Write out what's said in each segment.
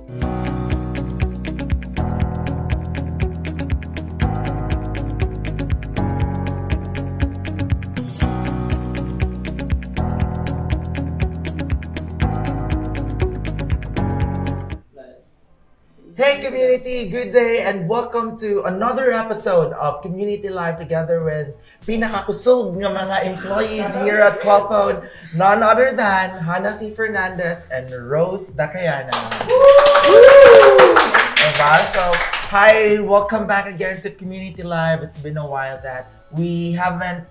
Hey community, good day and welcome to another episode of Community Live together with pinakakusog ng mga employees here at Qualfon, none other than Hannah C. Fernandez and Rose Dacayana. Diba? So, hi, welcome back again to Community Live. It's been a while that we haven't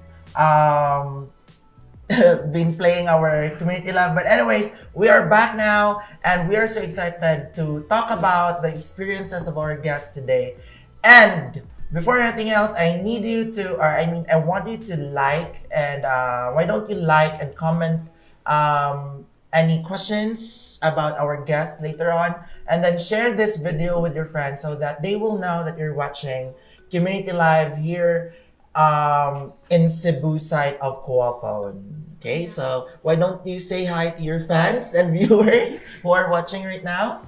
been playing our community live, but anyways, we are back now and we are so excited to talk about the experiences of our guests today. And before anything else, I want you to like and why don't you like and comment any questions about our guests later on, and then share this video with your friends so that they will know that you're watching Community Live here in Cebu side of Qualfon. Okay, so why don't you say hi to your fans and viewers who are watching right now?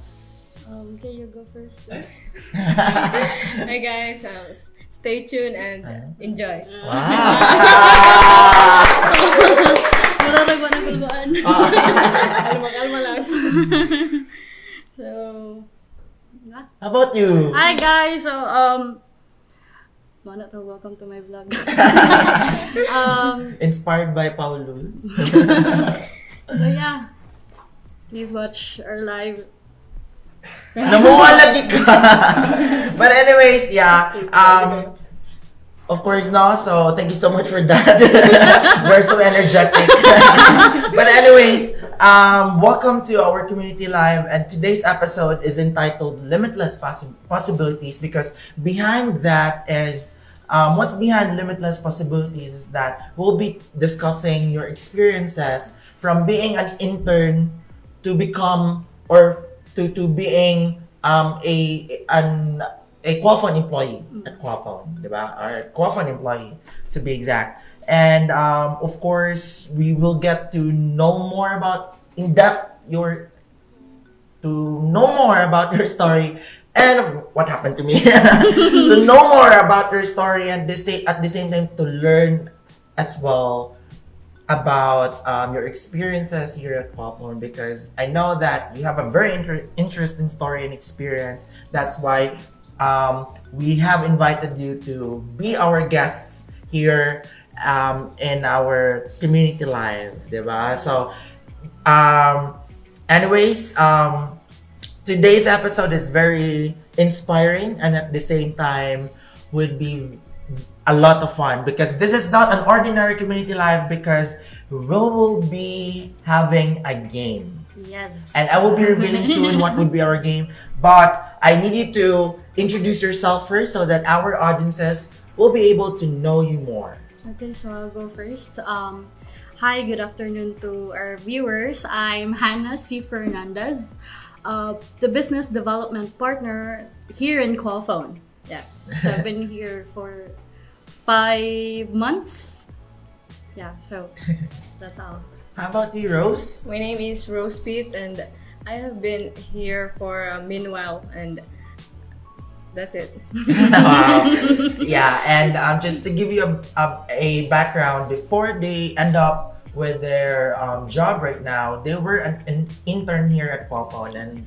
Can you go first, please? Hi guys, stay tuned and enjoy. Wow! Mararag ba ng kulbaan? Kalma lang. So, How about you? hi guys, so welcome to my vlog. Inspired by Paulo. So yeah, please watch our live. Namuha lagi ka! But anyways, yeah. Of course, no. So thank you so much for that. We're so energetic. But anyways, welcome to our community live, and today's episode is entitled "Limitless Possibilities" because behind that is what's behind Limitless Possibilities is that we'll be discussing your experiences from being an intern to become or to being a Qualfon employee at Qualfon, diba? Or Qualfon employee to be exact. And of course, we will get to know more about your story and what happened to me. To know more about your story and at the same time to learn as well about your experiences here at Qualfon, because I know that you have a very interesting story and experience. That's why we have invited you to be our guests here in our community live, diba? So, anyways, today's episode is very inspiring and at the same time would be a lot of fun because this is not an ordinary community live because we will be having a game. Yes. And I will be revealing soon what would be our game. But I need you to introduce yourself first so that our audiences will be able to know you more. Okay, so I'll go first. Hi, good afternoon to our viewers. I'm Hannah C. Fernandez, the business development partner here in Qualfon. Yeah, so I've been here for 5 months. Yeah, so that's all. How about you, Rose? My name is Rose Pete and I have been here for a meanwhile and that's it. Wow. Yeah, and just to give you a background, before they end up with their job right now, they were an intern here at Qualfon, and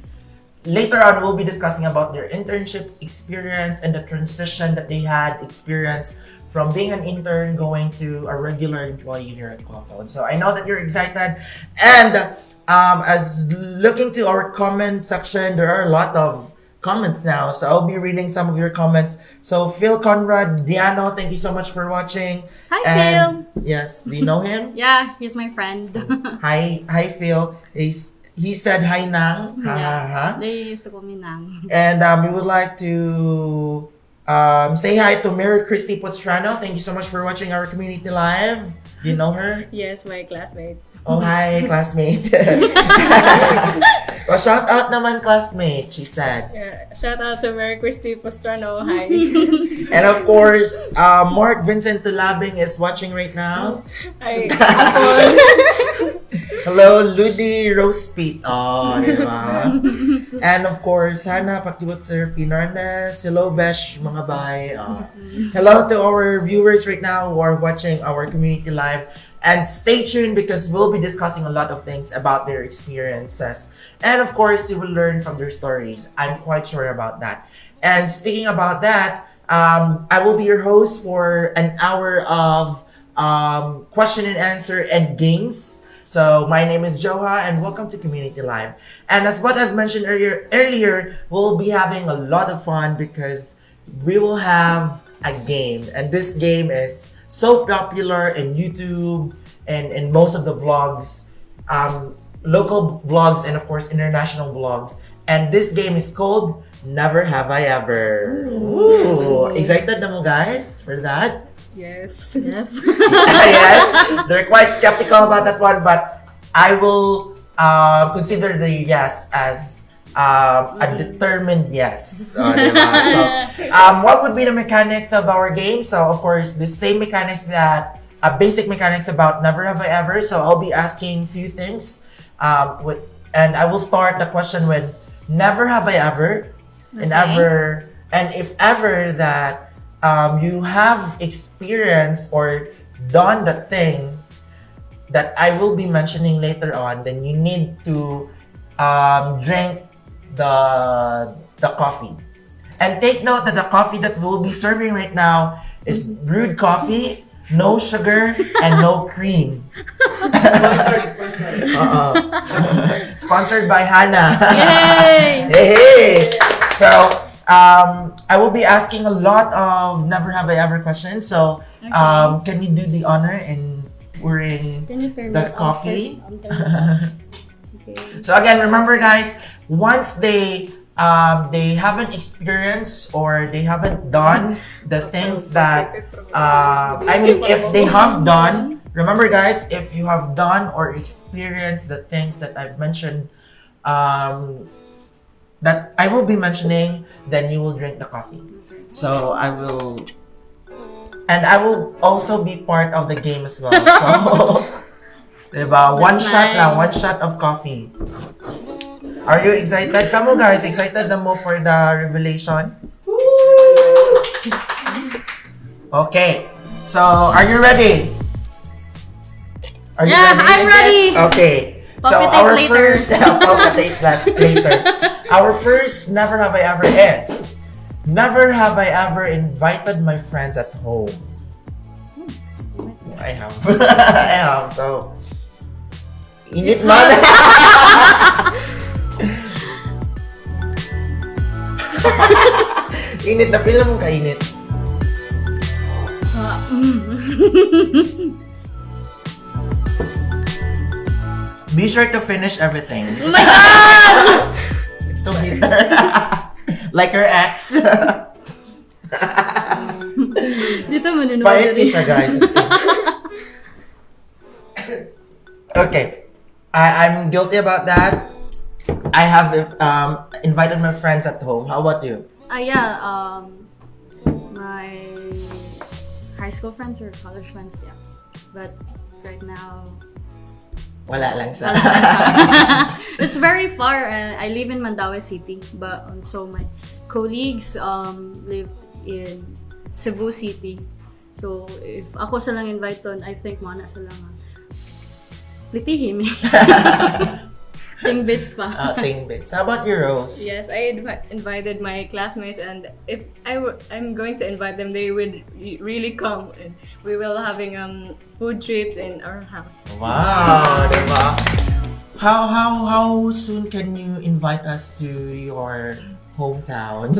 later on we'll be discussing about their internship experience and the transition that they had experienced from being an intern going to a regular employee here at Qualfon. So I know that you're excited, and as looking to our comment section, there are a lot of comments now, so I'll be reading some of your comments. So Phil Conrad Diano, thank you so much for watching. Hi, And Phil. yes, do you know him? Yeah, he's my friend. Hi Phil. He said hi Nang. Ha, ha, ha. They used to call me Nang. And we would like to say hi to Mary Christy Postrano. Thank you so much for watching our community live. Do you know her? Yes, my classmate. Oh, hi, classmate. Well, shout out naman, classmate, she said. Yeah, shout out to Mary Christy Postrano. Hi. And of course, Mark Vincent Tulabing is watching right now. Hi. Apple. Hello, Ludi Rosepeat. Oh, diba? And of course, Hannah Pakibot Sir Fernandez. Hello, Besh, mga bay. Hello to our viewers right now who are watching our community live. And stay tuned because we'll be discussing a lot of things about their experiences. And of course, you will learn from their stories. I'm quite sure about that. And speaking about that, I will be your host for an hour of question and answer and games. So my name is Joha and welcome to Community Live. And as what I've mentioned earlier, we'll be having a lot of fun because we will have a game. And this game is so popular in YouTube and in most of the vlogs, local vlogs and of course international vlogs. And this game is called Never Have I Ever. Ooh. Excited na mo guys for that? Yes. Yes. Yes, they're quite skeptical about that one, but I will consider the yes as a determined yes. Diba? So, what would be the mechanics of our game? So, of course, the same mechanics that basic mechanics about Never Have I Ever. So, I'll be asking few things, and I will start the question with Never have I ever, and ever, and if ever that you have experienced or done the thing that I will be mentioning later on, then you need to drink the coffee. And take note that the coffee that we'll be serving right now is brewed coffee, no sugar, and no cream. Sponsored by Hannah. Yay! Hey! So, I will be asking a lot of Never Have I Ever questions. So, can you do the honor in pouring Can you turn the that off coffee? first? Okay. So again, remember guys, once they haven't experienced or they haven't done the things that if they have done, remember guys, if you have done or experienced the things that I've mentioned, that I will be mentioning, then you will drink the coffee. So I will also be part of the game as well. So diba? One shot lang, one shot of coffee. Are you excited? Come on guys, excited na mo for the revelation? Okay. So, are you ready? Are you ready? I'm ready. Okay. So, Palpitate our later. first palpitate later. Our first Never Have I Ever is Never have I ever invited my friends at home. I have. I have. So, init man. Init na, feel mo kainit. Be sure to finish everything. Oh my God! It's so bitter. Like your ex. Dito mo nunod. Pahit ni siya, guys. Okay. I'm guilty about that. I have invited my friends at home. How about you? Yeah, my high school friends or college friends, yeah. But right now, Wala lang sa... it's very far. I live in Mandaue City, but so my colleagues live in Cebu City. So if ako silang invite doon, I think mana sila nga litihim. Ting bits pa. Ting bits. How about you, Rose? Yes, I invited my classmates, and if I'm going to invite them, they would really come, and we will having food trips in our house. Wow, diba? How soon can you invite us to your hometown?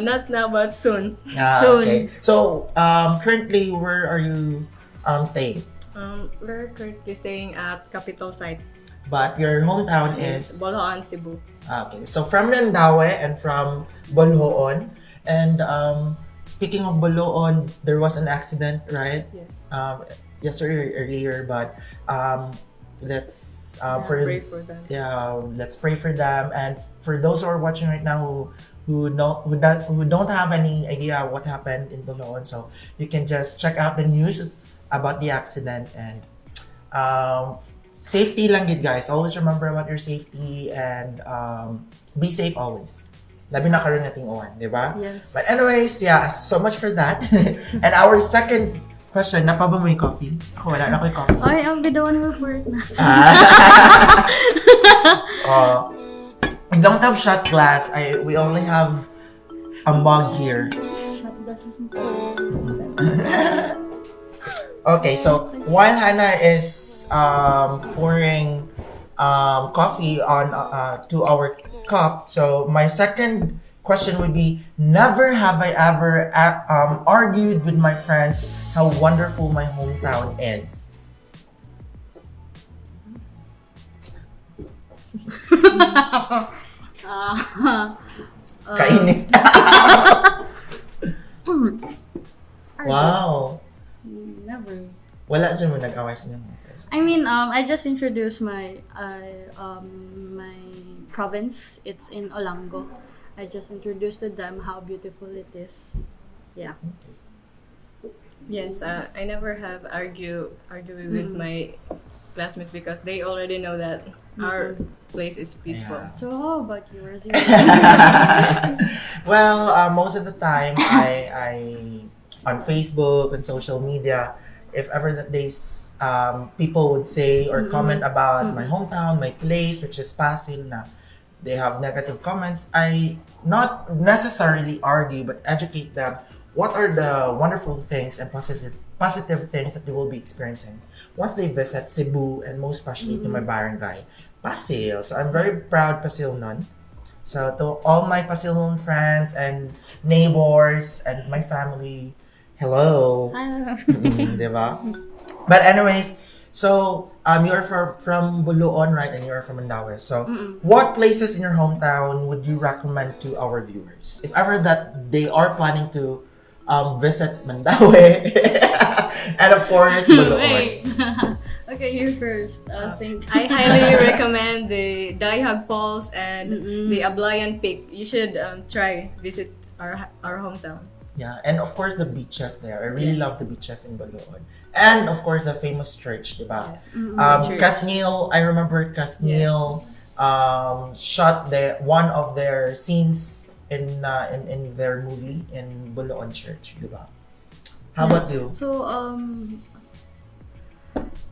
Not now, but soon. Soon. Okay. So, currently, where are you staying? We're currently staying at Capital Site. But your hometown is... Bolhoan, Cebu. Okay. So, from Nandaue and from Bolhoon. And speaking of Bolhoon, there was an accident, right? Yes. Yesterday earlier, but let's Pray for them. Yeah, let's pray for them. And for those who are watching right now who don't have any idea what happened in Bolhoon, so you can just check out the news about the accident and safety lang gid guys. Always remember about your safety and be safe always. Labi na karon nating uwan, di ba? Yes. But anyways, yeah, so much for that. And our second question, napa ba mo yung coffee? Ako wala na ko yung coffee. Ay, ang bidawan mo for it na. We don't have shot glass. We only have a mug here. Shot glasses mo. Okay, so while Hannah is pouring coffee on to our cup, so my second question would be: never have I ever argued with my friends how wonderful my hometown is. Kainit. Wow. Never. Wala dyan mo nag-away sa inyo. I mean, I just introduced my my province. It's in Olango. I just introduced to them how beautiful it is. Yeah. Yes, I never have argued with my classmates because they already know that our place is peaceful. Yeah. So how about yours? Well, most of the time, I on Facebook and social media, if ever that people would say or comment about my hometown, my place, which is Pasig, na they have negative comments, I not necessarily argue but educate them what are the wonderful things and positive things that they will be experiencing once they visit Cebu and most especially to my barangay, Pasig. So I'm very proud Pasilnon. So to all my Pasilnon friends and neighbors and my family, hello. Hello. Diba? But anyways, so you're from Buluon, right? And you're from Mandaue. So what places in your hometown would you recommend to our viewers? If ever that they are planning to visit Mandaue and of course Buluon. Wait. Okay, you first. I highly recommend the Daihag Falls and the Ablayan Peak. You should try visit our hometown. Yeah, and of course the beaches there. I really love the beaches in Buluon. And of course the famous church, diba? Yes. Church. Kathniel, I remember Kathniel shot one of their scenes in their movie in Buluon Church, diba? How about you? So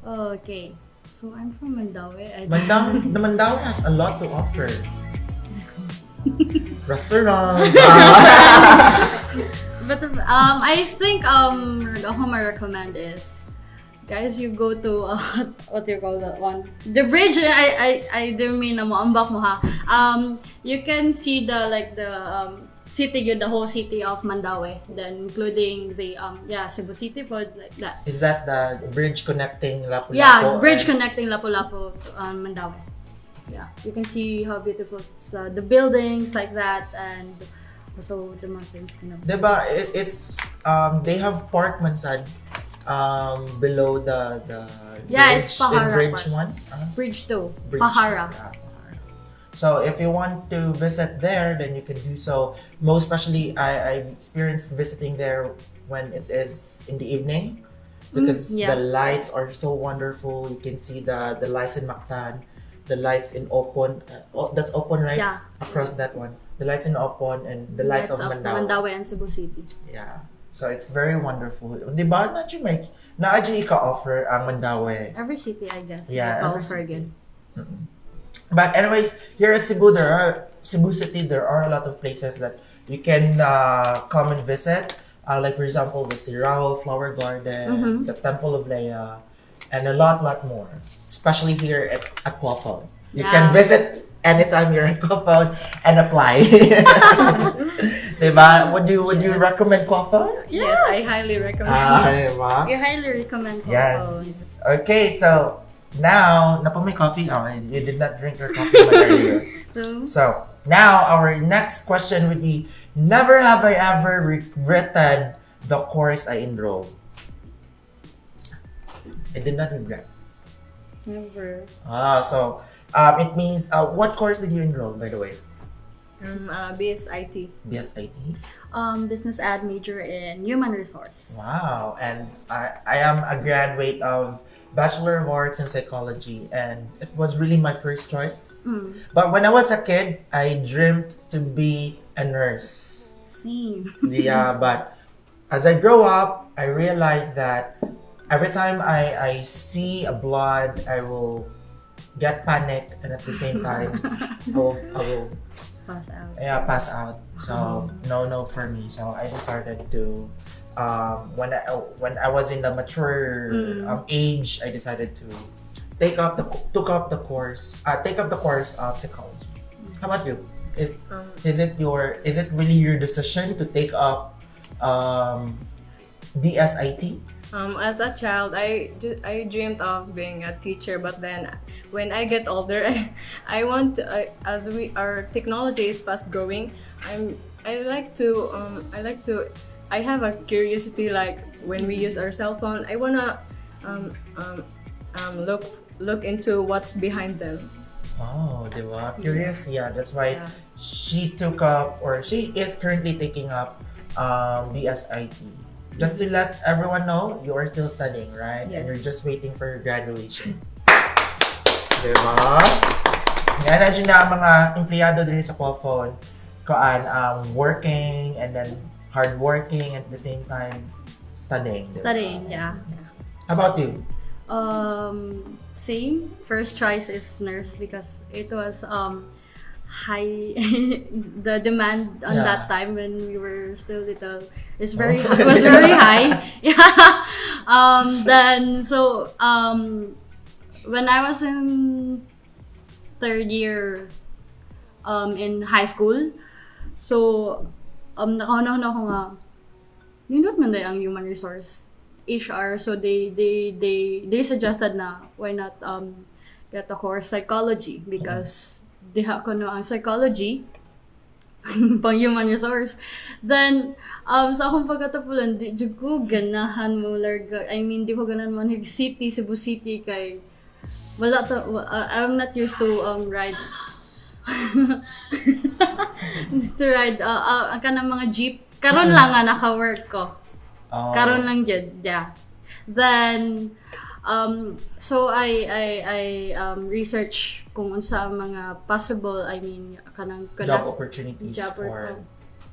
okay. So I'm from Mandaue. Mandaue has a lot to offer. Restaurants. But I think ako my recommend is, guys, you go to what do you call that one? The bridge. I don't mean na mo ambak mo ha. You can see the city, the whole city of Mandaue, then including the Cebu City pod like that. Is that the bridge connecting Lapu-Lapu? Yeah, bridge connecting Lapu-Lapu to Mandaue. Yeah, you can see how beautiful it's, the buildings like that, and also the mountains. Diba? It's they have Park Mansad below the Yeah, bridge, it's Pahara bridge Park. 1. Bridge 2, Bridge Pahara. 2, yeah, Pahara. So if you want to visit there, then you can do so. Most especially, I've experienced visiting there when it is in the evening because the lights are so wonderful. You can see the lights in Mactan, the lights in Opon. That's Opon, right? Yeah. Across that one. The lights in Opon and the lights of Mandaue. Mandaue and Cebu City. Yeah. So it's very wonderful. Di ba? Na-adyo ka-offer ang Mandaue. Every city, I guess. Yeah, like every city. again. But anyways, here at Cebu City, there are a lot of places that you can come and visit. Like for example, the Sirao Flower Garden, the Temple of Leia, and a lot more. Especially here at Qualfon. You can visit anytime you're at Qualfon and apply. Diba? Would you recommend Qualfon? Yes, I highly recommend. Diba? You highly recommend Yes. Qualfon. Okay, so now, napamay coffee? Oh, you did not drink your coffee earlier. So, now our next question would be, never have I ever regretted the course I enrolled. I did not regret. Never. So it means, what course did you enroll, by the way? BSIT. BSIT? Business ad major in human resource. Wow, and I am a graduate of Bachelor of Arts in Psychology, and it was really my first choice. Mm. But when I was a kid, I dreamed to be a nurse. Same. Yeah, but as I grow up, I realized that every time I see a blood, I will get panic, and at the same time, I will Pass out. pass out. So no for me. So I decided to when I was in the mature age, I decided to take up the course of psychology. How about you? Is it really your decision to take up DSIT? As a child, I dreamed of being a teacher, but then when I get older, I want to, as our technology is fast growing, I have a curiosity, like when we use our cell phone, I wanna look into what's behind them. Oh, diba? Curious, yeah. That's why Yeah. she took up, or she is currently taking up BSIT. Just to let everyone know, you are still studying, right? And you're Yes. just waiting for your graduation. Diba? Yan na dyan na ang mga empleyado din sa Qualfon. Working and then hardworking at the same time studying. Diba? Studying, yeah. How about you? Same. First choice is nurse because it was high. The demand on Yeah. that time when we were still little is very it was very high. Yeah. When I was in third year in high school, so nakauna ako nga nindot man day ang human resource HR, so they suggested na why not get a course psychology because diha ko no ang psychology pang human resource. Then sa akong pagkatapulan di jud ko ganahan mo larga, I mean di ko ganahan man city Cebu City kay wala to I'm not used to ride used to ride ang kanang mga jeep karon lang nga naka-work ko. Karon lang jud, yeah. Then so I research kung unsa ang mga possible, I mean kanang Job opportunities job for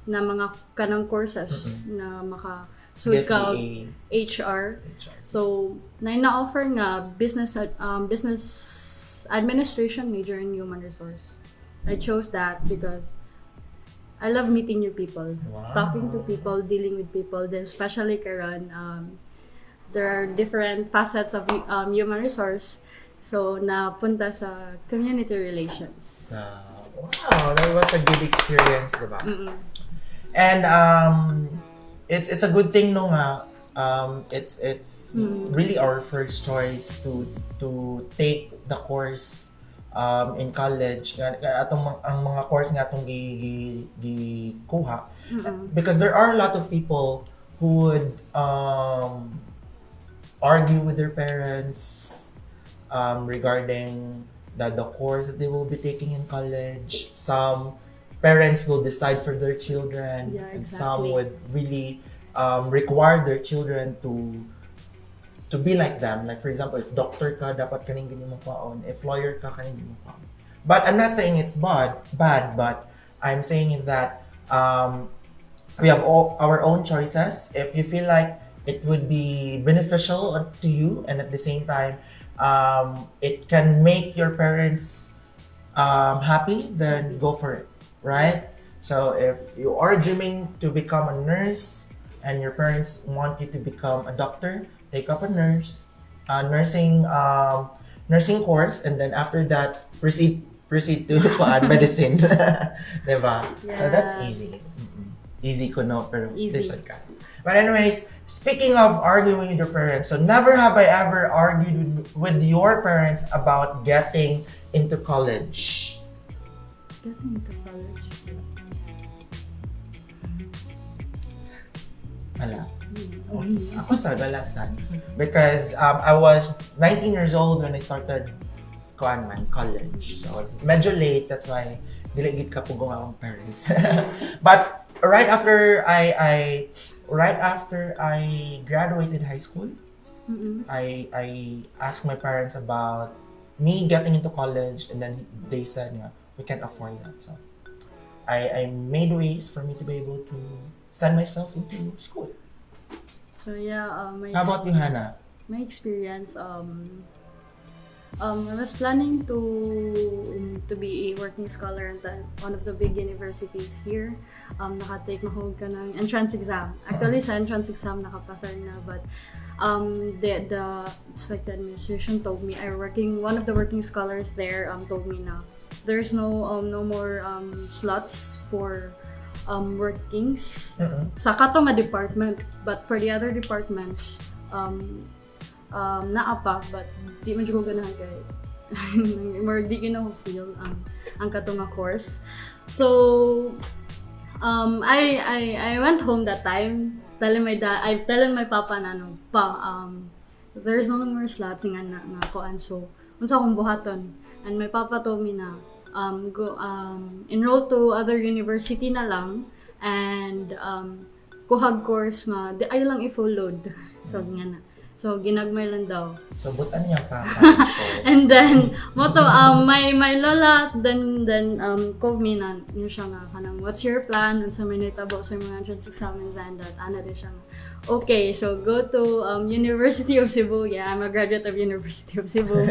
na mga kanang courses na maka suit ka BSBA. HR. So na-offer nga business administration major in human resource. I chose that because I love meeting new people, Wow. talking to people, dealing with people. Then especially karon, there are different facets of human resource. So napunta sa community relations. Wow, that was a good experience, diba? And it's a good thing no nga. It's really our first choice to take the course in college ang mga course nga atong gikuha because there are a lot of people who would argue with their parents regarding the course that they will be taking in college. Some parents will decide for their children, Yeah, and some exactly. would really require their children to be like them. Like for example, if doctor ka, dapat kaning gini mo paon. If lawyer ka, kaning gini mo paon. But I'm not saying it's bad, but I'm saying is that we have all our own choices. If you feel like it would be beneficial to you, and at the same time, it can make your parents happy, then go for it, right? So if you are dreaming to become a nurse, and your parents want you to become a doctor, take up a nursing course, and then after that proceed to medicine. Diba? So that's Yes. easy. Easy ko no, pero Easy. listen ka. But anyways, speaking of arguing with your parents, so never have I ever argued with your parents about getting into college. Getting into college. Wala. Ako sa galasan. Because I was 19 years old when I started college. So, medyo late. That's why diligid ka pugong akong parents. But right after I graduated high school, I asked my parents about me getting into college, and then they said, yeah, we can't afford that. So I made ways for me to be able to send myself into school. So yeah, How about you, Hannah? my experience, I was planning to be a working scholar at one of the big universities here. Nakatake mahog ka ng entrance exam. Actually, sa entrance exam nakapasar na, but it's like the administration told me, one of the working scholars there told me na there's no more slots for workings sa kato nga department, but for the other departments naa pa, but di man ko ganahan kay more di ko na feel ang kato nga course. So I went home that time, telling my papa na there's no more slots nga na koan, so unsa akong buhaton, and my papa told me na go enroll to other university na lang, and kuhag course nga di ay lang i-full load, so nga na. So ginagmay lang daw. So butan niya pa. And then my lola then called me na yun siya nga kanang, what's your plan unsa may nitabo sa mga entrance exams, and that ana din siya nga, okay, so go to University of Cebu. Yeah, I'm a graduate of University of Cebu.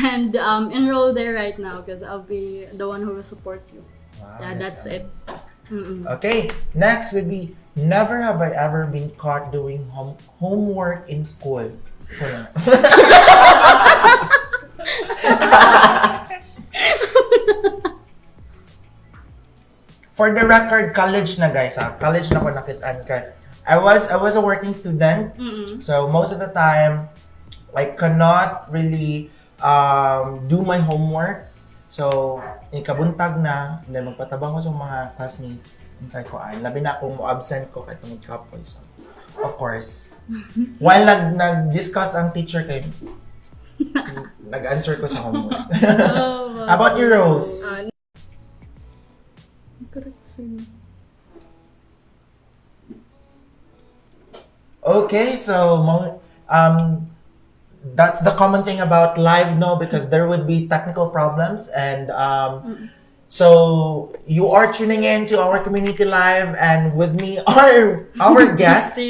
And enroll there right now because I'll be the one who will support you. Wow, Yeah, that's it. Okay, next would be, never have I ever been caught doing homework in school. For the record, college na guys, college na ko nakitaan kay. I was a working student, so most of the time I cannot really do my homework. So, ikabuntag na, and then magpatabang ko sa mga classmates inside ko ay, labi na kung mo-absent ko kahit tungod kapoy. So, of course, while nag-discuss ang teacher kay, nag-answer ko sa homework. How about you, Rose? Okay, so that's the common thing about live, no, because there would be technical problems, and so you are tuning in to our community live, and with me are our guests,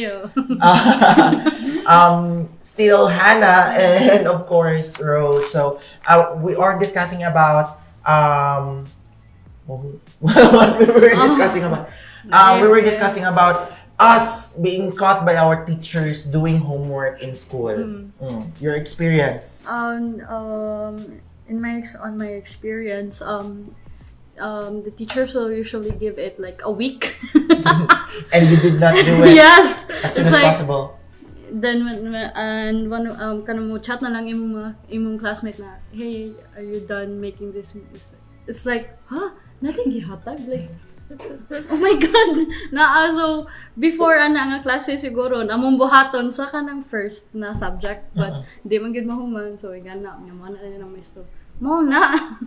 still Hannah and of course Rose. So we are discussing about what we were discussing about. We were discussing about us being caught by our teachers doing homework in school. Your experience? On my experience, the teachers will usually give it like a week. And you did not do it. Yes, as soon as possible. Then one kanang mo chat na lang imong classmate na, hey, are you done making this? It's like, huh? Nating gihatag, like, oh my God! So, before nga klase siguro, namong buhaton sa kanang first na subject, but di man gid mahuman, so igana nga mana na ng misto. Mao na.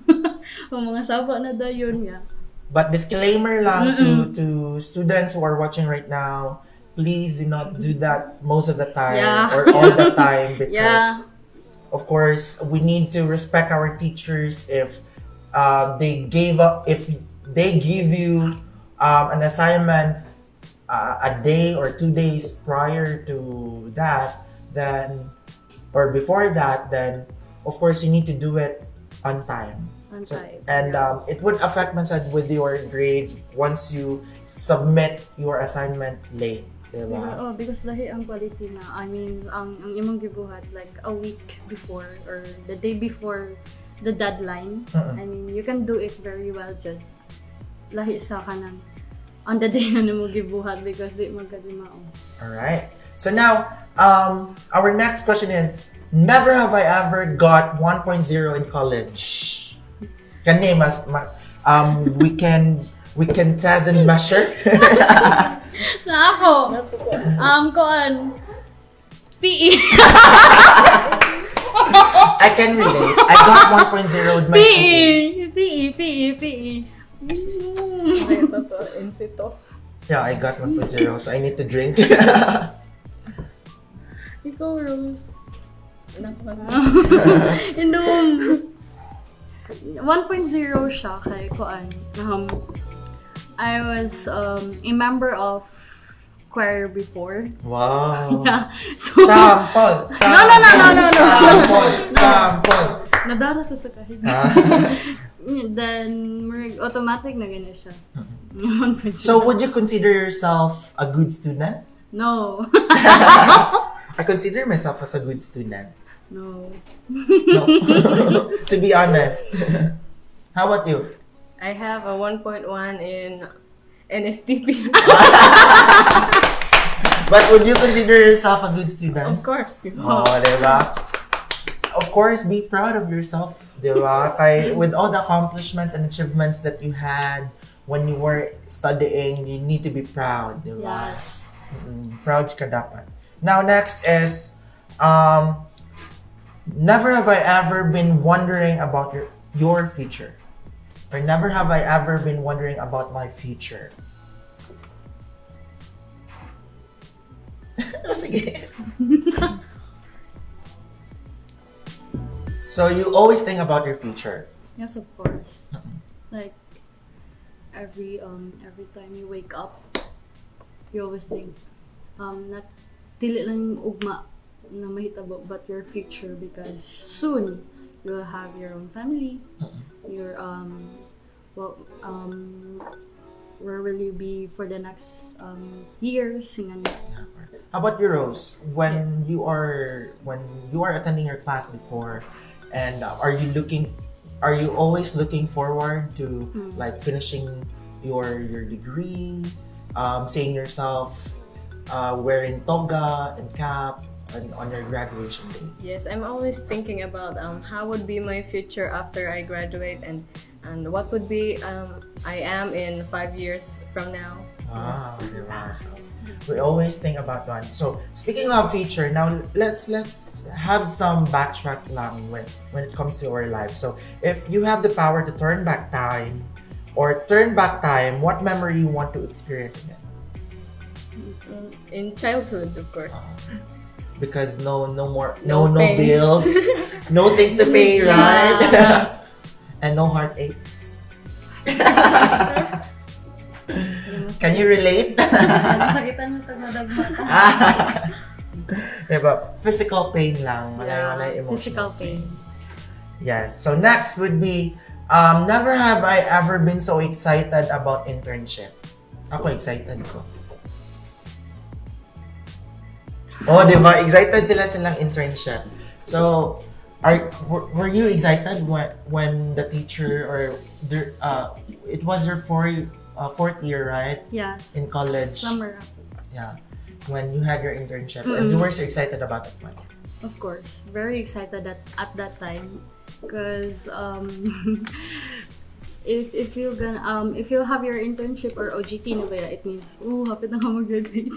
O mga saba na dayon nga. But disclaimer lang to students who are watching right now, please do not do that most of the time or all the time, because of course we need to respect our teachers. If they give you an assignment a day or 2 days prior to that, then, or before that, then of course you need to do it on time. And it would affect man sad with your grades once you submit your assignment late. Diba? Oh, because lahi ang quality na. I mean, ang imong gibuhat like a week before or the day before the deadline. I mean, you can do it very well dyan. Lahi sa kanan on the day na mo gibuhat because di magkadimao. Alright. So now, our next question is, never have I ever got 1.0 in college. Can name us, we can test and measure. Na ako, koan, PE. I can relate. I got 1.0 with my PE. Yeah, I got 1.0, so I need to drink. Ikaw, Rose. Nakapag- Indum. 1.0 siya kay Kuan. I was a member of choir before. Wow. Yeah. So, Sample. No. Sample. nadara sa kahig. Ah. Then, automatic na gano'n siya. 1.0. So, would you consider yourself a good student? No. I consider myself as a good student. No. No. To be honest. How about you? I have a 1.1 in NSTP. But would you consider yourself a good student? Of course. Oh, diba? Of course, be proud of yourself, diba? With all the accomplishments and achievements that you had when you were studying, you need to be proud, diba? Yes. Proud ka dapat. Now, next is, never have I ever been wondering about your future. Or never have I ever been wondering about my future. Oh, sige. So you always think about your future. Yes, of course. Like, every time you wake up, you always think, not dili lang yung ugma na mahitabo, but your future, because soon you'll have your own family. Your where will you be for the next years? How about you, Rose? When you are attending your class before, and are you always looking forward to like finishing your degree, seeing yourself wearing toga and cap on your graduation day? Yes, I'm always thinking about how would be my future after I graduate, and what would be I am in 5 years from now. Wow, diba? So, we always think about one. So, speaking of future, now let's have some backtrack lang when it comes to our life. So, if you have the power to turn back time, what memory you want to experience again? In childhood, of course. Because no more No no pains. bills, no things to pay, right? And no heartaches. Can you relate? Nasakitan mo tagadagmata. Diba? Physical pain lang. Wala emotional Physical pain. Yes. So next would be, never have I ever been so excited about internship. Ako excited ko. Oh, diba? Excited silang internship. So, were you excited when the teacher or it was your fourth year, right? Yeah. In college. Summer. Yeah. When you had your internship and you were so excited about it, one. Of course, very excited at that time, because if you'll have your internship or OJT na ba, it means hapit na ka mag-graduate.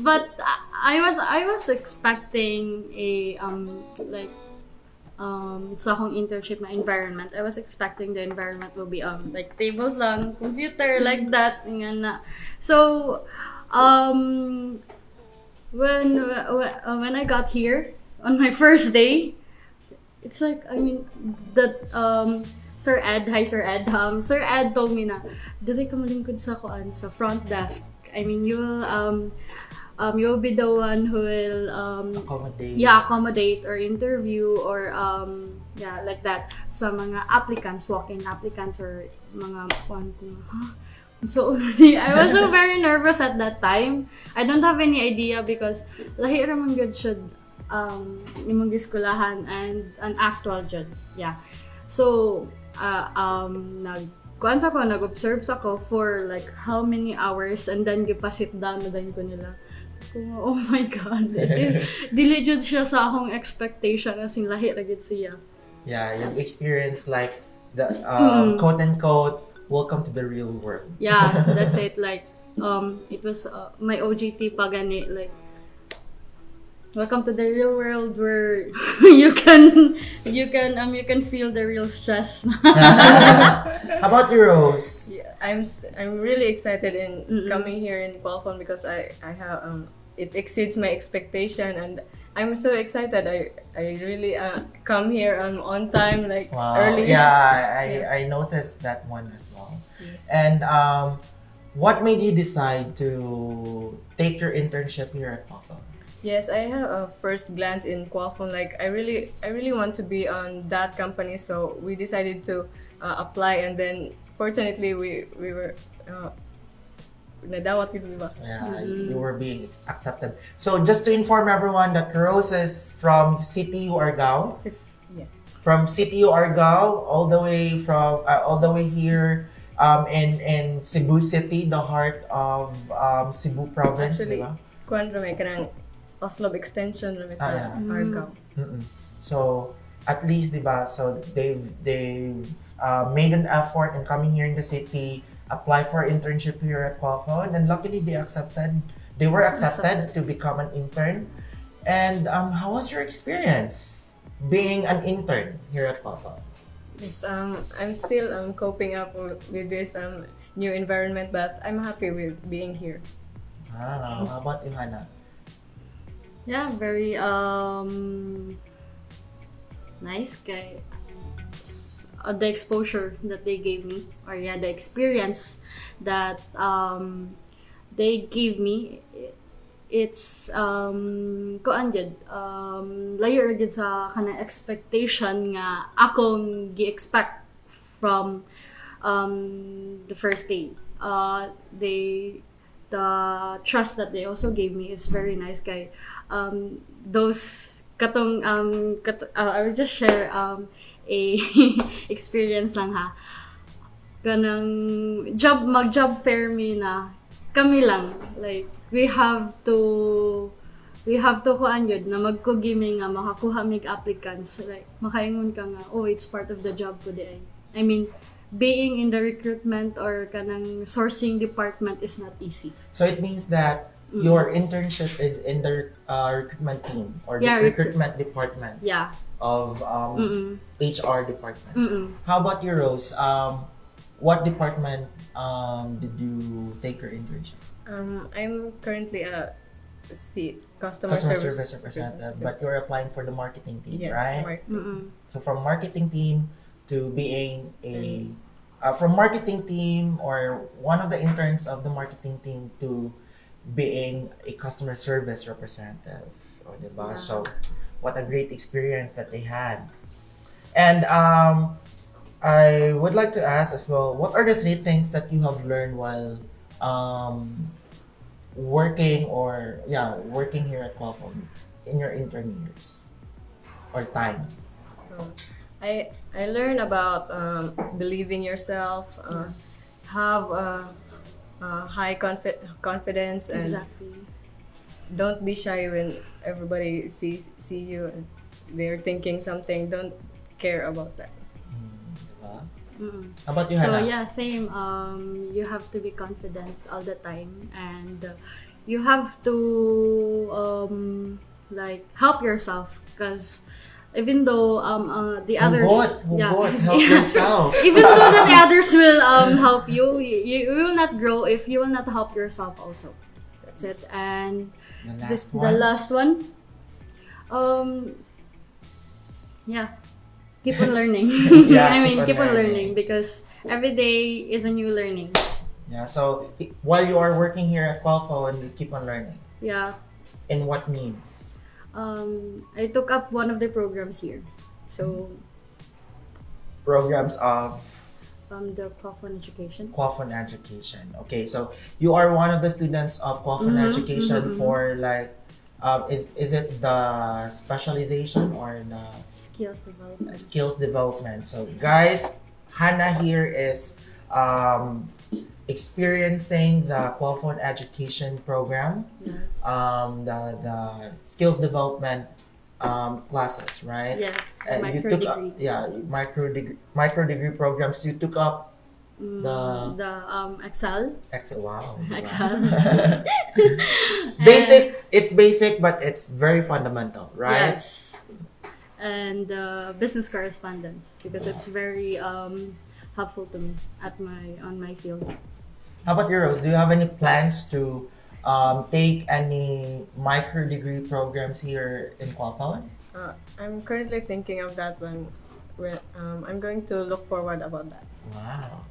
But I was expecting a sa akong internship na environment. I was expecting the environment will be like tables lang, computer, like that, nga na. So when I got here on my first day, it's like, I mean, that Sir Ed told me na dili ka malingkod sa kuan sa front desk. I mean, you'll be the one who will accommodate or interview or like that sa mga applicants, walk-in applicants or mga kuan ko. So I was so very nervous at that time. I don't have any idea because lahi ra man gyud siya imong giskulahan and an actual jud. Yeah. So nag-observe ako for like how many hours, and then gipa-sit down na din ko nila. Oh my God. Dili jud siya sa akong expectation as in lahi ra gid siya. Yeah, you've experienced like the quote unquote welcome to the real world. Yeah, that's it. Like it was my OJT pa gani, like welcome to the real world where you can feel the real stress. How about you, Rose? Yeah, I'm really excited in coming here in Qualfon because I have it exceeds my expectation, and I'm so excited. I really come here on time, like Wow. early. Yeah, I noticed that one as well. And what made you decide to take your internship here at Qualfon? Yes, I have a first glance in Qualfon. Like I really want to be on that company, so we decided to apply, and then fortunately we were nadawat gitu, di ba? Yeah, you were being accepted. So just to inform everyone that Rose is from CTU Argao. Yes. From CTU Argao all the way here in Cebu City, the heart of Cebu province, di Actually, ba? kuan rame kanang Oslo extension rame sa yeah. Argao. Mm-mm. So at least, di ba? So they've made an effort in coming here in the city, apply for internship here at Qualfon, and luckily they accepted. They were accepted to become an intern. And how was your experience being an intern here at Qualfon? Yes, I'm still coping up with this new environment, but I'm happy with being here. Wow. How about you, Hannah? Yeah, very nice guy. The exposure that they gave me, or yeah, the experience that they gave me, it's kuan jud, layo ra jud sa kana expectation nga akong gi-expect from the first day. The trust that they also gave me is very nice kay those katong I will just share a experience lang ha. Kanang mag-job fair me na kami lang, like we have to kuan yun na magkugimi nga makakuha mig applicants, like makaingon ka nga, oh, it's part of the job ko di ay. I mean, being in the recruitment or kanang sourcing department is not easy. So it means that your internship is in the recruitment team or the recruitment department of HR department. How about you, Rose? What department did you take your internship? I'm currently a customer service representative, but you're applying for the marketing team, yes, right? So from marketing team to being from marketing team or one of the interns of the marketing team to being a customer service representative. O, diba? So, what a great experience that they had. And I would like to ask as well, what are the 3 things that you have learned while working here at Qualfon in your intern years or time? I learned about believing yourself, have high confidence, and Exactly. don't be shy when everybody see you and they're thinking something. Don't care about that. Diba? How about you, So Hannah? yeah, same. You have to be confident all the time, and you have to like help yourself, because even though the others Help yourself. even though that the others will help you, you will not grow if you will not help yourself also. That's it. And the last one, keep on learning. I mean, keep on learning, because every day is a new learning. Yeah, so while you are working here at Qualfon, you keep on learning. Yeah. In what means? I took up one of the programs here. So Programs of the Qualfon Education. Qualfon Education. Okay, so you are one of the students of Qualfon Education for like, is it the specialization or the Skills development. skills development? So guys, Hannah here is experiencing the Qualfon Education program, Yes. the skills development classes, right? Yes. You Micro took degree. micro degree programs. You took up the Excel. wow. Excel. Basic. It's basic, but it's very fundamental, right? Yes. And business correspondence, because it's very helpful to me on my field. How about you, Rose? Do you have any plans to take any micro degree programs here in Qualfon? I'm currently thinking of that one. I'm going to look forward about that. Wow.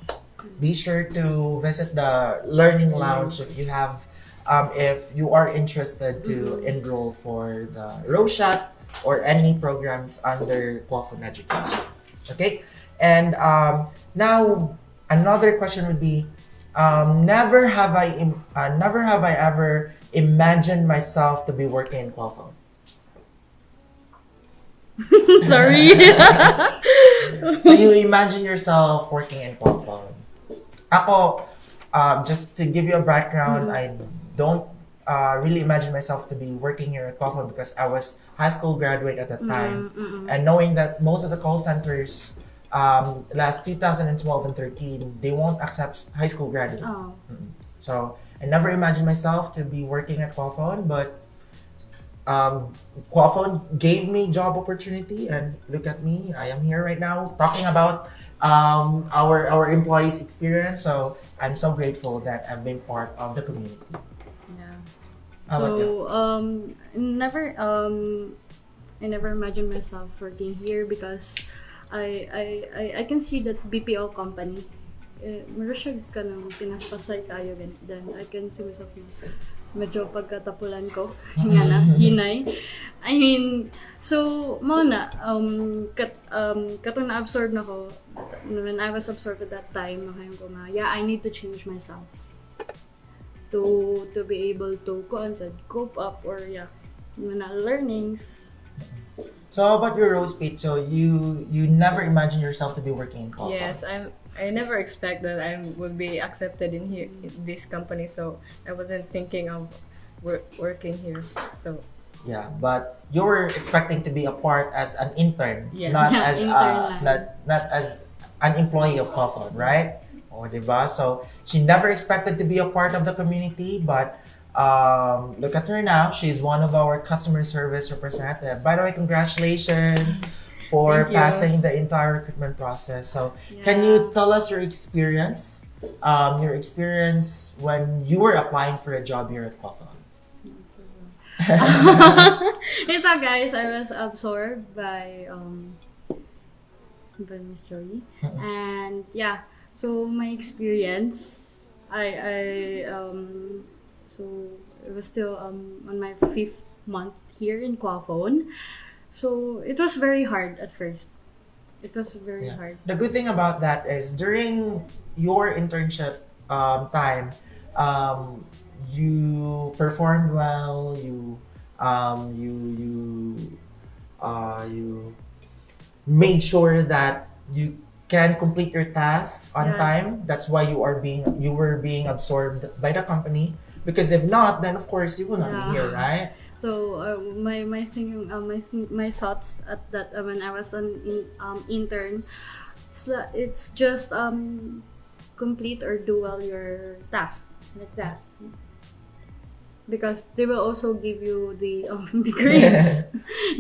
Be sure to visit the Learning Lounge if you are interested to enroll for the Roshat or any programs under Qualfon Education. Okay? And now another question would be, never have I ever imagined myself to be working in Qualfon. Sorry. So you imagine yourself working in Qualfon. Ako, just to give you a background, I don't really imagine myself to be working here at Qualfon because I was high school graduate at that time. And knowing that most of the call centers last 2012 and 13, they won't accept high school graduate. Oh. So I never imagined myself to be working at Qualfon, but Qualfon gave me job opportunity, and look at me, I am here right now talking about our employees' experience. So I'm so grateful that I've been part of the community. Yeah. How about you? So I never imagined myself working here because I can see that BPO company meron siya kanang pinaspasay kayo then I can see myself medyo pagkatapulan ko nga na hinay. I mean, so mo na katong na-absorb na ko when I was absorbed at that time, nakayon ko nga, yeah, I need to change myself to be able to cope up or mga learnings. So how about your Rose Pete? So you never imagine yourself to be working in Qualfon? Yes, I never expect that I would be accepted in here in this company, so I wasn't thinking of working here. So yeah, but you were expecting to be a part as an intern, Yeah. not Yeah, as intern not as an employee of Qualfon, right? O, diba? So she never expected to be a part of the community, but look at her now. She's one of our customer service representative. By the way, congratulations for Thank you. passing the entire recruitment process. So can you tell us your experience when you were applying for a job here at Qualfon? Ito guys, I was absorbed by Miss Joey, and yeah, so my experience, so it was still on my 5th month here in Qualfon, so it was very hard at first. It was very hard. The good thing about that is during your internship time, you performed well. You made sure that you can complete your tasks on time. That's why you were being absorbed by the company. Because if not, then of course you will not be here, right? So my thoughts at that when I was an intern, it's just complete or do well your task like that, because they will also give you the grades.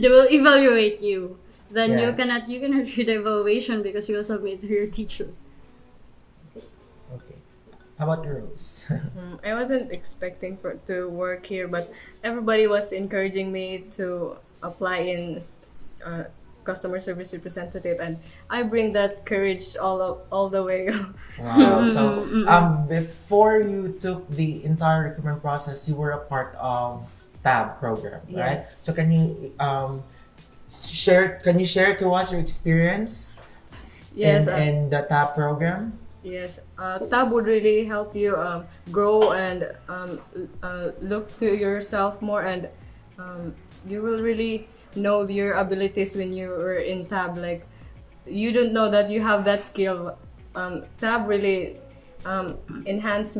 They will evaluate you. Then you cannot read the evaluation because you will submit to your teacher. Okay. How about your Rose? I wasn't expecting to work here, but everybody was encouraging me to apply in customer service representative, and I bring that courage all the way. Wow. So before you took the entire recruitment process, you were a part of TAB program, right? Yes. So can you share to us your experience in the TAB program? Yes, TAB would really help you grow and look to yourself more, and you will really know your abilities when you were in TAB. Like, you don't know that you have that skill. TAB really enhanced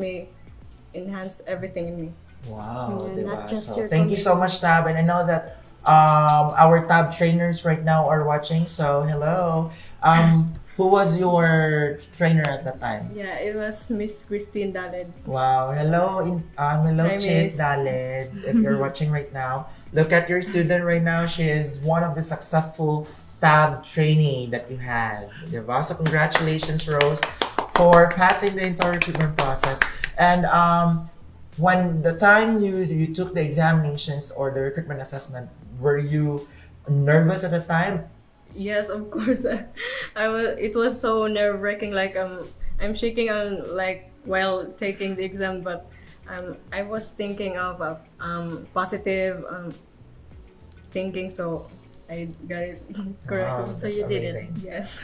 everything in me. Wow. Yeah, diba? not just So your thank you so much, Tab. And I know that our Tab trainers right now are watching. So hello. Who was your trainer at that time? Yeah, it was Miss Christine Daled. Wow. Hello, hello, Hi, Chit Miss. Daled. If you're watching right now, look at your student right now. She is one of the successful Tab trainee that you had. Diba? So congratulations, Rose, for passing the entire recruitment process. And when the time you took the examinations or the recruitment assessment, were you nervous at the time? Yes, of course. I was. It was so nerve wracking. Like I'm shaking on like while taking the exam, but I was thinking of positive thinking, so I got it correctly. Wow, So that's you did it. amazing. Yes.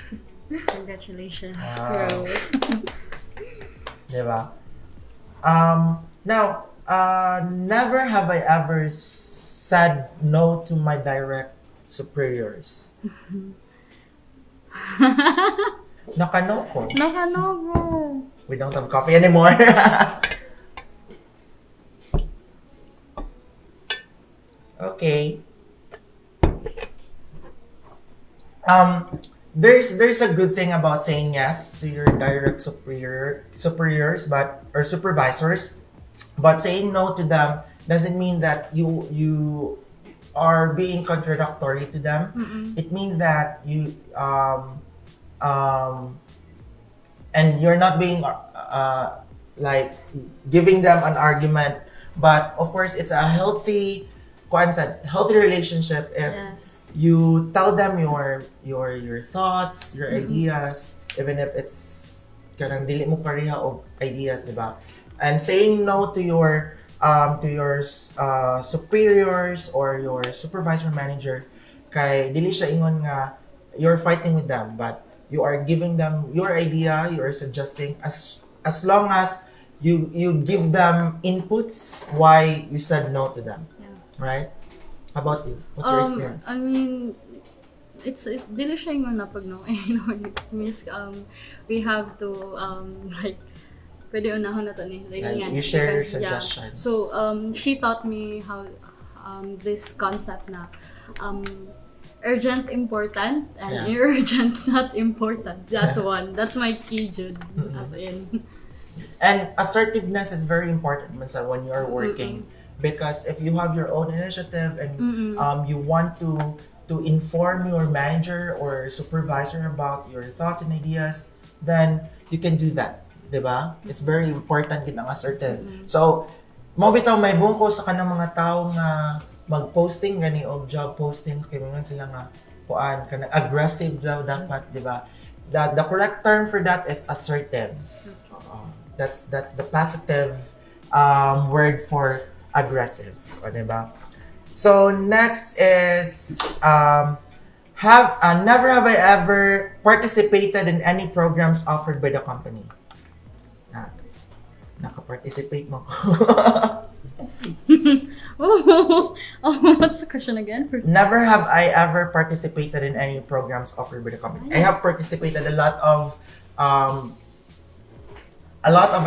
Congratulations. Wow. Rose. Diba? Now, never have I ever said no to my direct superiors. Nakano ko. Nakanobo. We don't have coffee anymore. Okay. There's a good thing about saying yes to your direct superiors or supervisors, but saying no to them doesn't mean that you are being contradictory to them. It means that you and you're not being like giving them an argument, but of course it's a healthy concept, healthy relationship if Yes. you tell them your thoughts, your ideas, even if it's kanang dili mo pareha og ideas, di ba? And saying no to your superiors or your supervisor manager kay dili siya ingon nga you're fighting with them, but you are giving them your idea, you are suggesting as long as you give them inputs why you said no to them. Right? How about you? What's your experience? I mean, dili siya yung na pag no. You know, it means we have to like pwede unahon na to ni. Like, Yeah, yan, you share your because, yeah. suggestions. So she taught me how this concept na urgent important and Yeah. urgent not important. That one. That's my key, Jude. As in. And assertiveness is very important minsan when you're working. Because if you have your own initiative and you want to inform your manager or supervisor about your thoughts and ideas, then you can do that, diba? It's very important gid ang assertive. So, mo bitaw may bungko sa kanang mga tao nga mag-posting gani og job postings kay mga sila nga kuan kanang aggressive daw dapat, diba? The correct term for that is assertive. That's the positive word for aggressive, o, diba? So next is never have I ever participated in any programs offered by the company. Naka-participate mo ko. What's the question again? Never have I ever participated in any programs offered by the company. I have participated a lot of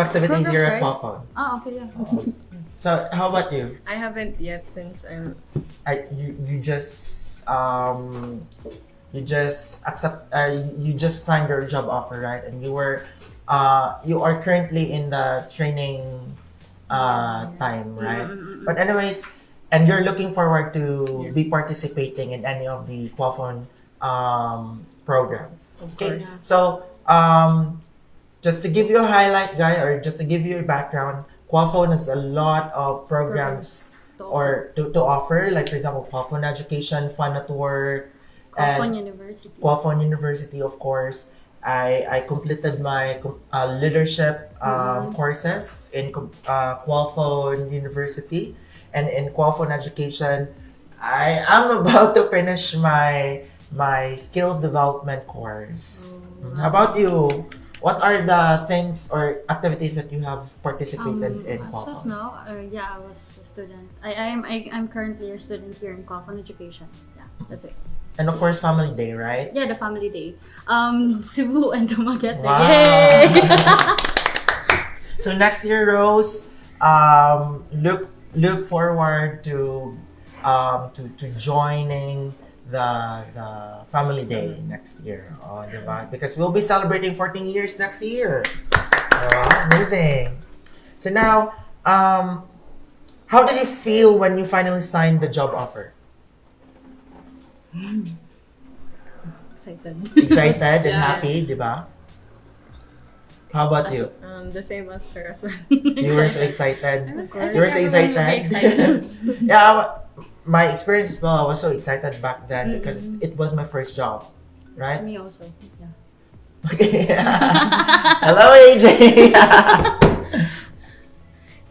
activities here at Qualfon. Ah, okay, yeah. So how about you? I haven't yet since I'm. You just signed your job offer, right? And you are currently in the training time, right? But anyways, and you're looking forward to be participating in any of the Qualfon programs. Of Okay, course. so just to give you a highlight, guy, or just to give you a background, Qualfon has a lot of programs or to offer, like for example, Qualfon Education, Fun at Work, Qualfon University. Qualfon University, of course. I completed my leadership courses in Qualfon University, and in Qualfon Education, I am about to finish my skills development course. How about you? What are the things or activities that you have participated in As Qualfon? of now, yeah, I was a student. I'm currently a student here in Qualfon Education. Yeah, that's it. And of course, Family Day, right? Yeah, the family day. Cebu and Dumaguete. Wow. Yay! So next year, Rose, look forward to joining the Family Day next year. Oh, diba? Because we'll be celebrating 14 years next year. Amazing. So now, how did you feel when you finally signed the job offer? Excited. Excited and Yeah. happy, diba? How about you? The same as her as well. You were so excited. Of course. You were so Everyone will be excited. excited. Yeah, my experience as well. I was so excited back then because it was my first job, right? Me also. Yeah. Okay. Hello, AJ.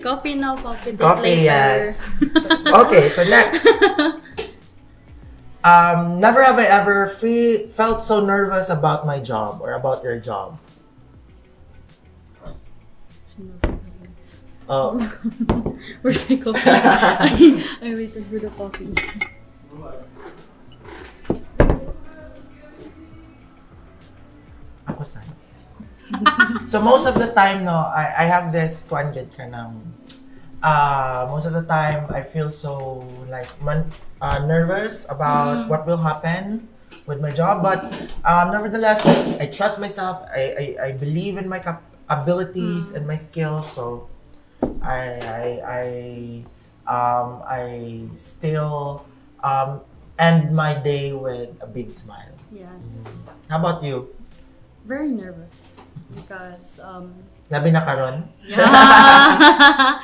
Coffee now, coffee date Coffee, later. yes. Okay, so next. Never have I ever felt so nervous about my job or about your job. Oh. Where's the coffee? I waited for the coffee. Ako saan? So most of the time, no, I have this kwangit ka ng, most of the time, I feel so like nervous about what will happen with my job. But nevertheless, I trust myself. I believe in my abilities and my skills. So I still end my day with a big smile. Yes. How about you? Very nervous because Labi na karon? yeah.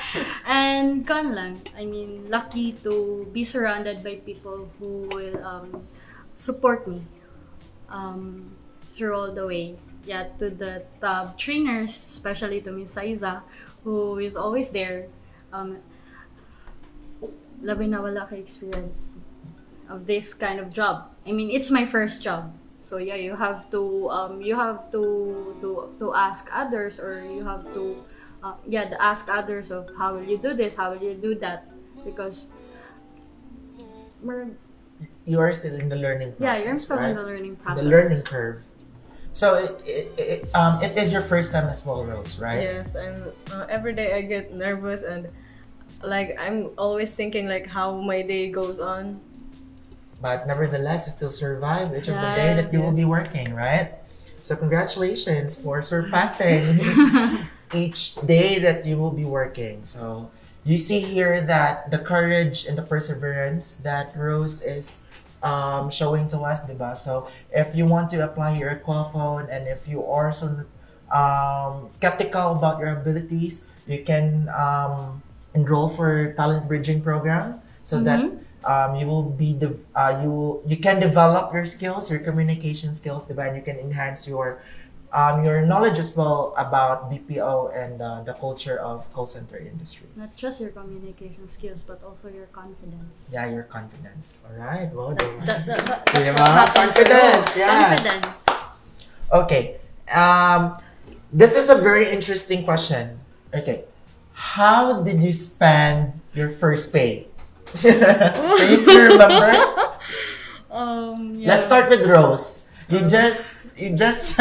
And kan lang. I mean, lucky to be surrounded by people who will support me through all the way. Yeah, to the trainers, especially to Miss Saiza, who is always there. Labi na wala ka experience of this kind of job. I mean, it's my first job. So yeah, you have to ask others, or you have to ask others of how will you do this, how will you do that, because You are still in the learning process, you're still right? in the learning process. The learning curve. So it is your first time as well, Rose, right? Yes, I'm every day I get nervous, and like I'm always thinking like how my day goes on. But nevertheless, you still survive each of the day that you will be working, right? So congratulations for surpassing each day that you will be working. So you see here that the courage and the perseverance that Rose is showing to us, diba? So if you want to apply here at Qualfon, and if you are so skeptical about your abilities, you can enroll for talent bridging program so that you will be you can develop your skills, your communication skills, diba? And you can enhance your knowledge as well about BPO and the culture of call center industry. Not just your communication skills, but also your confidence. Yeah, your confidence. All right. Well, That's diba? what happens. Confidence. Yes. Confidence. Okay. This is a very interesting question. Okay. How did you spend your first pay? Can you still remember? Yeah. Let's start with Rose. You just you just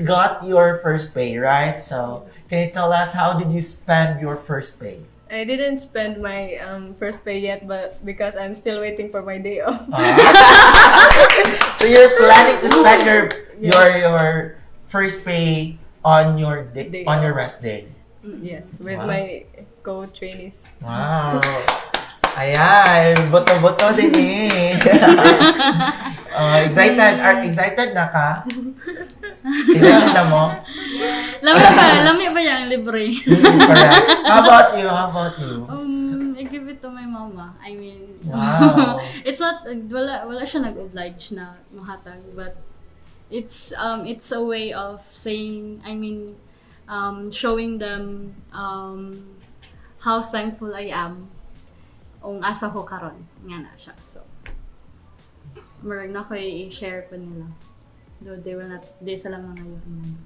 got your first pay, right? So can you tell us how did you spend your first pay? I didn't spend my first pay yet, but because I'm still waiting for my day off. So you're planning to spend your first pay on your on your rest day. Yes, with Wow. my co-trainees. Wow. Ayan, boto-boto din eh. Excited na ka? Excited na mo? Lami ba yung libre? Correct. How about you? How about you? I give it to my mama. I mean, Wow. it's not, wala siya nag-oblige na mahatag, but it's a way of saying, I mean, showing them how thankful I am kung asa ko karon nga na siya. So marag na ko i-share ko nila, though they sila mga yun.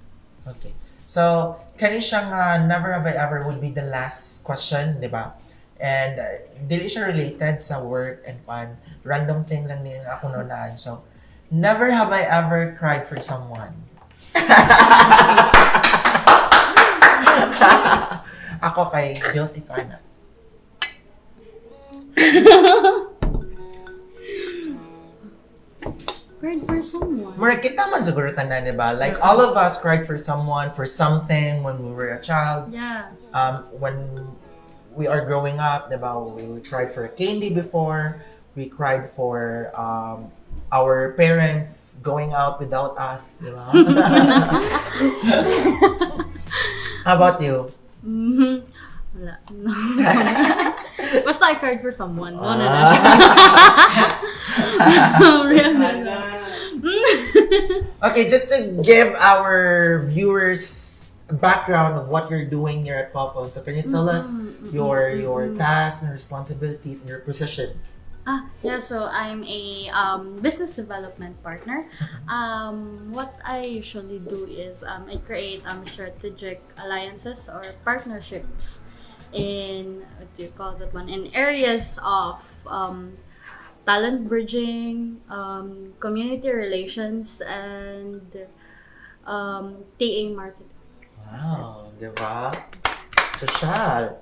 Okay. So, kani siyang never have I ever would be the last question, di ba? And dili siya related sa work and fun. Random thing lang din ako noonaan. So, never have I ever cried for someone. Ako kay guilty ka na. Cried for someone. Mura, kita man siguro tanan, di ba? Like, all of us cried for someone, for something when we were a child. Yeah. When we are growing up, di ba? We cried for a candy before. We cried for our parents going out without us, di ba? How about you? Mhm. Wala. No. Basta I cried for someone. No, no, no. Really. Okay, just to give our viewers a background of what you're doing here at Qualfon. So can you tell us your tasks and responsibilities and your position? Yeah, so I'm a business development partner. What I usually do is I create strategic alliances or partnerships in, what do you call that one, in areas of talent bridging, community relations, and TA marketing. Wow, di ba? Social.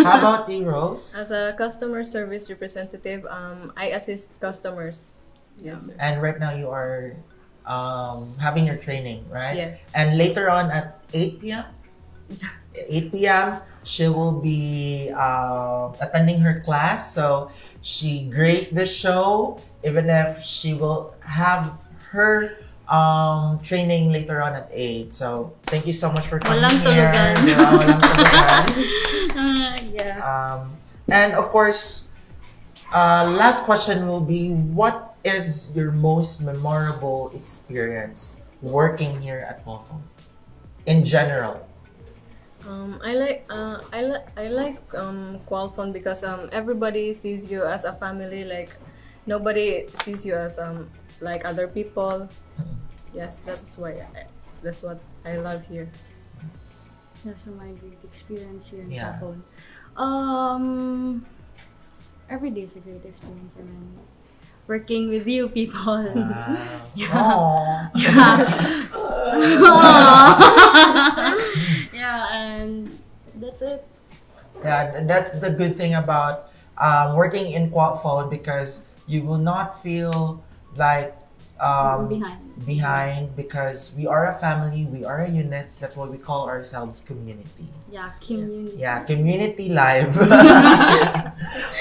How about you, Rose? As a customer service representative, I assist customers. Yes, sir. And right now you are having your training, right? Yes. And later on at 8 p.m., 8 p.m., she will be attending her class. So she graced the show, even if she will have her training later on at 8. So thank you so much for coming Walang here. tulugan. Di ba? Walang tulugan. Yeah. And of course, last question will be, what is your most memorable experience working here at Qualfon in general? I like Qualfon because everybody sees you as a family. Like nobody sees you as like other people. Yes, that's what I love here. That's my great experience here in Yeah. Qualfon. Every day is a great experience, and then working with you people. Wow. Yeah, and that's it. Yeah, that's the good thing about working in Qualfon, because you will not feel like behind, because we are a family, we are a unit. That's why we call ourselves community. Yeah, community. Yeah, community live.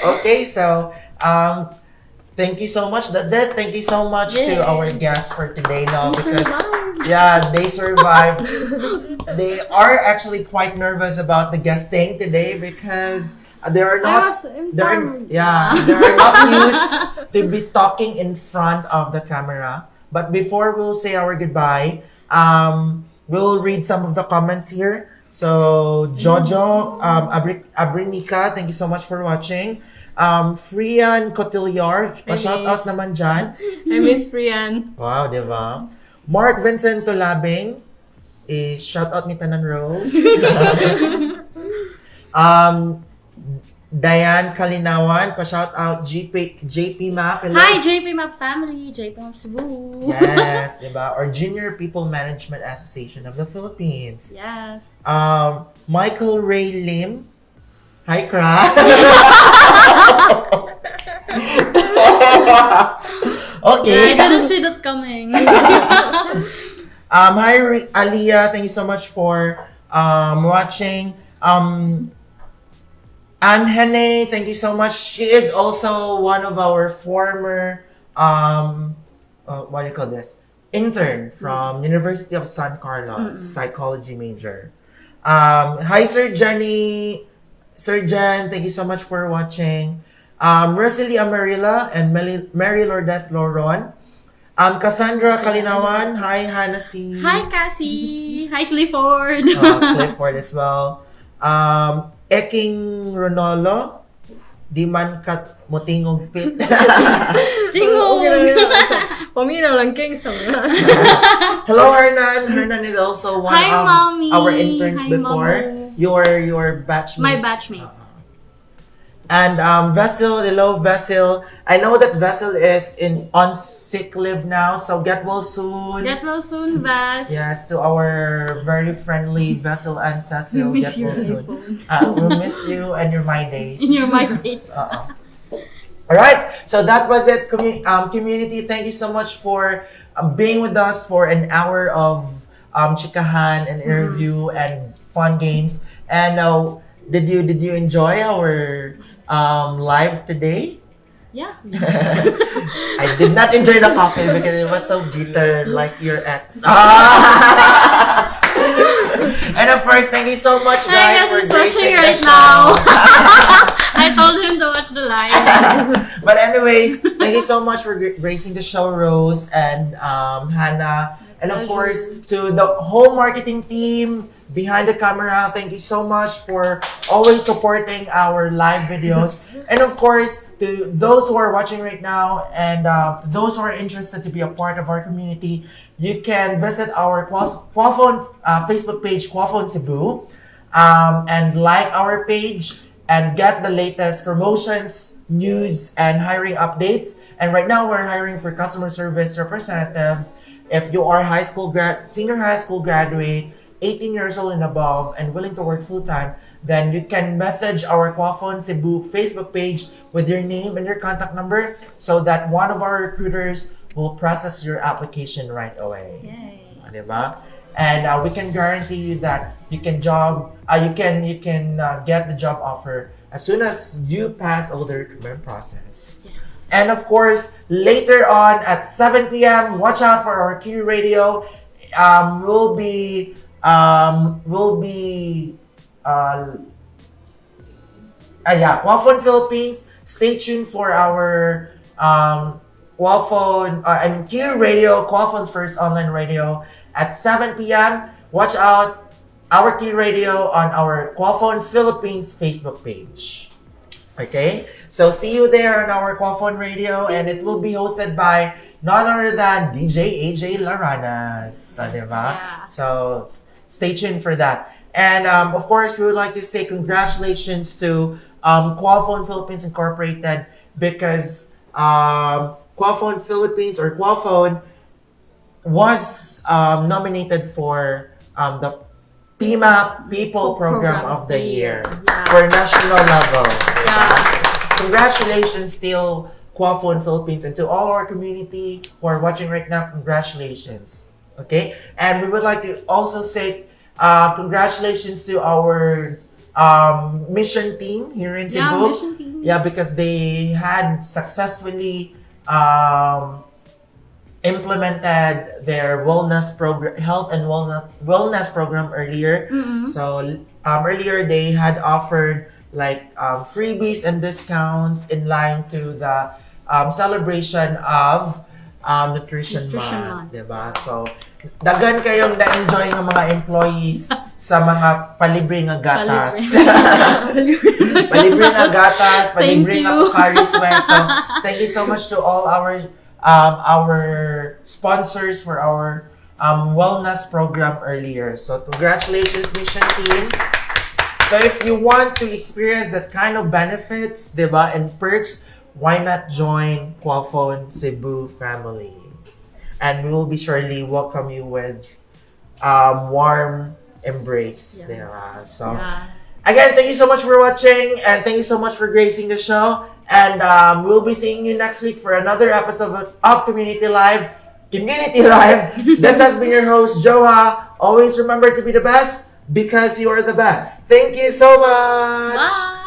Okay, so thank you so much. That's it. Thank you so much Yay. to our guests for today. Now, We because survived. yeah, they survived. They are actually quite nervous about the guesting today because they are I not. was informed. They're not used to be talking in front of the camera. But before we'll say our goodbye, we'll read some of the comments here. So Jojo, Abrinica, thank you so much for watching. Frian Cotilliard, pa-shout out naman dyan. I miss Priyan. Wow, di ba? Mark Vincent Tulabing, shout out ni Tanan Rose. Diane Kalinawan, pa-shout out JP Map. Hello. Hi, JP Map family, JP Map Cebu. Yes, di ba? Or Junior People Management Association of the Philippines. Yes. Michael Ray Lim. Hi, Kra. Okay. I didn't see that coming. Hi, Aliyah. Thank you so much for watching. Anne Hene, thank you so much. She is also one of our former, what do you call this? Intern from University of San Carlos, psychology major. Hi, Sir Jenny. Sir Jen, thank you so much for watching. Rosalie Amarilla and Mary Lordeth Loron. Cassandra Kalinawan. Hi, Hannah C. Hi, Cassie. Hi, Clifford. Clifford as well. Eking Ronolo. Di man kat motingog pit. Tingog. Paminaw lang king sa Hello, Hernan. Hernan is also one Hi, of Mommy. our interns Hi, before. Mamu. Your batchmate. My batchmate. And Vessel, hello Vessel. I know that Vessel is on sick leave now, so get well soon. Get well soon, Vas. Yes, to our very friendly Vessel and Cecil. We miss Get well your soon. iPhone. We'll miss you and your my days. In your my face. All right, so that was it, community. Thank you so much for being with us for an hour of chikahan and interview and fun games. And did you enjoy our live today? Yeah. I did not enjoy the coffee because it was so bitter, like your ex. And of course, thank you so much, I guys, guess for he's watching gracing the right show. now. I told him to watch the live. But anyways, thank you so much for gracing the show, Rose and Hannah. And of course, to the whole marketing team behind the camera, thank you so much for always supporting our live videos. And of course, to those who are watching right now and those who are interested to be a part of our community, you can visit our Qualfon Facebook page, Qualfon Cebu, and like our page and get the latest promotions, news, and hiring updates. And right now, we're hiring for customer service representative. If you are senior high school graduate, 18 years old and above, and willing to work full-time, then you can message our Qualfon Cebu Facebook page with your name and your contact number so that one of our recruiters will process your application right away. Yay. Diba? And we can guarantee you that you can get the job offer as soon as you pass all the recruitment process. Yes. And of course, later on at 7 p.m., watch out for our Q Radio. We'll be Qualfon Philippines. Stay tuned for our Qualfon and Q Radio, Qualfon's first online radio at 7 p.m. Watch out our Q Radio on our Qualfon Philippines Facebook page. Okay, so see you there on our Qualfon Radio, and it will be hosted by none other than DJ AJ Laranas. Diba? Yeah. So stay tuned for that. And of course, we would like to say congratulations to Qualfon Philippines Incorporated because Qualfon Philippines or Qualfon was nominated for the PIMA People Program of the Year for national level. Yeah. Congratulations still Qualfon Philippines, and to all our community who are watching right now, congratulations. Okay? And we would like to also say congratulations to our mission team here in Cebu. Yeah, mission team. Yeah, because they had successfully implemented their wellness program, health and wellness program earlier. Mm-hmm. So earlier they had offered like freebies and discounts in line to the celebration of Nutrition Month, diba? So dagan kayong na-enjoy ng mga employees sa mga palibre nga gatas. Palibre nga gatas, palibre nga Pocari Sweat. So thank you so much to all our sponsors for our wellness program earlier. So congratulations, mission team. So if you want to experience that kind of benefits, diba, and perks, why not join Qualfon Cebu family? And we will be surely welcome you with warm embrace. Yes. Diba? So again, thank you so much for watching, and thank you so much for gracing the show. And we'll be seeing you next week for another episode of Community Live. This has been your host, Joa. Always remember to be the best because you are the best. Thank you so much. Bye.